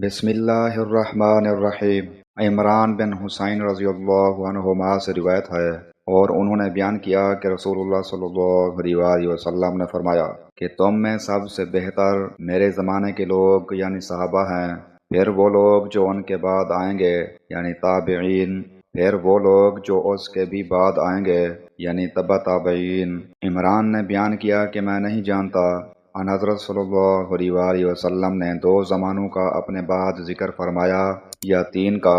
بسم اللہ الرحمن الرحیم۔ عمران بن حسین رضی اللہ عنہما سے روایت ہے اور انہوں نے بیان کیا کہ رسول اللہ صلی اللہ علیہ وسلم نے فرمایا کہ تم میں سب سے بہتر میرے زمانے کے لوگ یعنی صحابہ ہیں، پھر وہ لوگ جو ان کے بعد آئیں گے یعنی تابعین، پھر وہ لوگ جو اس کے بھی بعد آئیں گے یعنی تبع تابعین۔ عمران نے بیان کیا کہ میں نہیں جانتا ان حضرت صلی اللہ علیہ وسلم نے 2 زمانوں کا اپنے بعد ذکر فرمایا یا 3 کا۔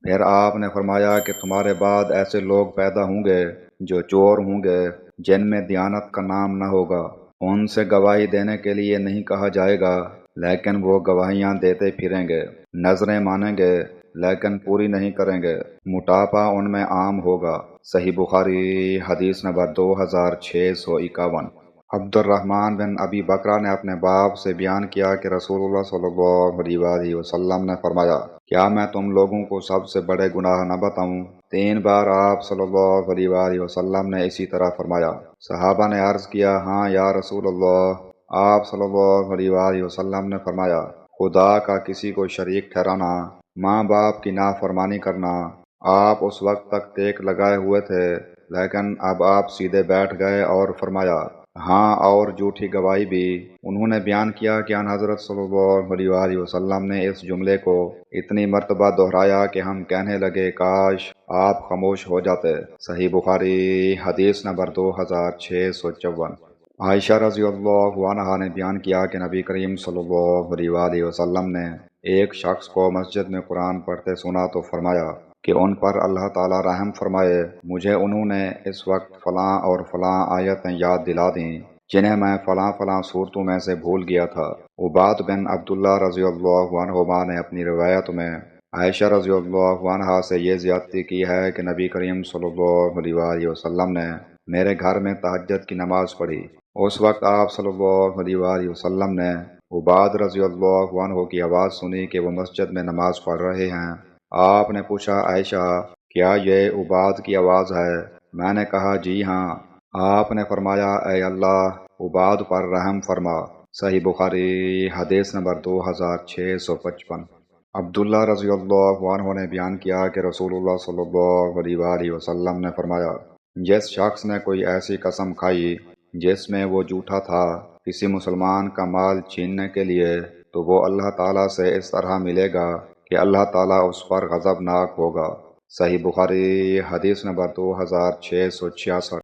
پھر آپ نے فرمایا کہ تمہارے بعد ایسے لوگ پیدا ہوں گے جو چور ہوں گے، جن میں دیانت کا نام نہ ہوگا۔ ان سے گواہی دینے کے لیے نہیں کہا جائے گا، لیکن وہ گواہیاں دیتے پھریں گے۔ نظریں مانیں گے لیکن پوری نہیں کریں گے۔ موٹاپا ان میں عام ہوگا۔ صحیح بخاری حدیث نمبر 2651۔ عبد الرحمن بن ابی بکرہ نے اپنے باپ سے بیان کیا کہ رسول اللہ صلی اللہ علیہ وسلم نے فرمایا، کیا میں تم لوگوں کو سب سے بڑے گناہ نہ بتاؤں؟ 3 بار آپ صلی اللہ علیہ وسلم نے اسی طرح فرمایا۔ صحابہ نے عرض کیا، ہاں یا رسول اللہ۔ آپ صلی اللہ علیہ وسلم نے فرمایا، خدا کا کسی کو شریک ٹھہرانا، ماں باپ کی نافرمانی کرنا۔ آپ اس وقت تک ٹیک لگائے ہوئے تھے، لیکن اب آپ سیدھے بیٹھ گئے اور فرمایا، ہاں اور جھوٹی گواہی بھی۔ انہوں نے بیان کیا کہ ان حضرت صلی اللہ علیہ وسلم نے اس جملے کو اتنی مرتبہ دہرایا کہ ہم کہنے لگے کاش آپ خاموش ہو جاتے۔ صحیح بخاری حدیث نمبر 2654۔ عائشہ رضی اللہ عنہا نے بیان کیا کہ نبی کریم صلی اللہ علیہ وسلم نے ایک شخص کو مسجد میں قرآن پڑھتے سنا تو فرمایا کہ ان پر اللہ تعالیٰ رحم فرمائے، مجھے انہوں نے اس وقت فلاں اور فلاں آیتیں یاد دلا دیں جنہیں میں فلاں فلاں صورتوں میں سے بھول گیا تھا۔ عباد بن عبداللہ رضی اللہ عنہما نے اپنی روایت میں عائشہ رضی اللہ عنہا سے یہ زیادتی کی ہے کہ نبی کریم صلی اللہ علیہ وسلم نے میرے گھر میں تہجد کی نماز پڑھی۔ اس وقت آپ صلی اللہ علیہ وسلم نے عباد رضی اللہ عنہ کی آواز سنی کہ وہ مسجد میں نماز پڑھ رہے ہیں۔ آپ نے پوچھا، عائشہ کیا یہ عباد کی آواز ہے؟ میں نے کہا جی ہاں۔ آپ نے فرمایا، اے اللہ عباد پر رحم فرما۔ صحیح بخاری حدیث نمبر 2655۔ عبداللہ رضی اللہ عنہ نے بیان کیا کہ رسول اللہ صلی اللہ علیہ وسلم نے فرمایا، جس شخص نے کوئی ایسی قسم کھائی جس میں وہ جھوٹا تھا کسی مسلمان کا مال چھیننے کے لیے، تو وہ اللہ تعالیٰ سے اس طرح ملے گا کہ اللہ تعالیٰ اس پر غضبناک ہوگا۔ صحیح بخاری حدیث نمبر 2666۔